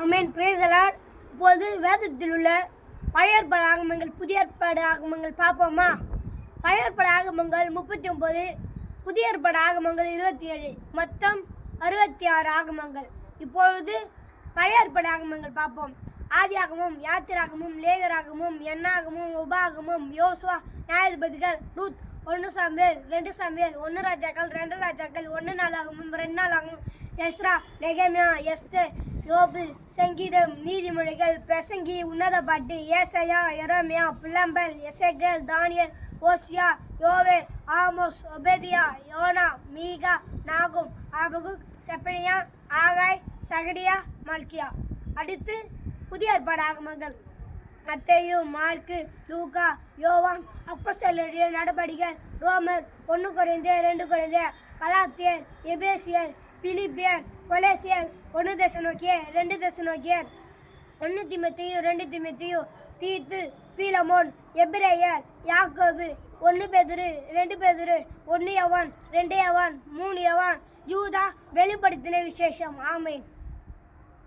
Amen. Praise the Lord. இப்போது வேதத்தில் உள்ள பழைய ஏற்பாடு ஆகமங்கள், புதிய ஏற்பாடு ஆகமங்கள் பார்ப்போமா? பழைய ஏற்பாடு ஆகமங்கள் 39, புதிய ஏற்பாடு ஆகமங்கள் 27, மொத்தம் 66 ஆகமங்கள். இப்பொழுது பழைய ஏற்பாடு ஆகமங்கள் பார்ப்போம். ஆதியாகமும், யாத்திராகமும், லேவியராகமும், எண்ணாகமும், உபாகமும், யோசுவா, நியாயாதிபதிகள், ரூத், 1 சாமுவேல், 2 சாமுவேல், 1 ராஜாக்கள், 2 ராஜாக்கள், 1 நாளாகமும், 2 நாளாகமும், எஸ்ரா, நெகேமியா, எஸ்தேர், யோபு, சங்கீதம், நீதிமொழிகள், பிரசங்கி, உன்னத பாட்டு, ஏசாயா, எரேமியா, புலம்பல், எசேக்கியேல், தானியேல், ஓசியா, யோவேல், ஆமோஸ், ஒபேதியா, யோனா, மீகா, நாகும், ஆபகுக், செப்பனியா, ஆகாய், சகரியா, மல்கியா. அடுத்து புதிய ஏற்பாடு ஆகமங்கள். மத்தேயு, மார்க்கு, லூக்கா, யோவான், அப்போஸ்தலருடைய நடபடிகள், ரோமர், 1 கொரிந்தியர், 2 கொரிந்தியர், கலாத்தியர், எபேசியர், பிலிப்பியர், கொலேசியர், 1 தெசலோனிக்கேயர், 2 தெசலோனிக்கேயர், 1 தீமோத்தேயு, 2 தீமோத்தேயு, தீத்து, பீலமோன், எபிரேயர், யாக்கோபு, 1 பேதுரு, 2 பேதுரு, 1 யோவான், 2 யோவான், 3 யோவான், யூதா, வெளிப்படுத்தின விசேஷம். ஆமென்.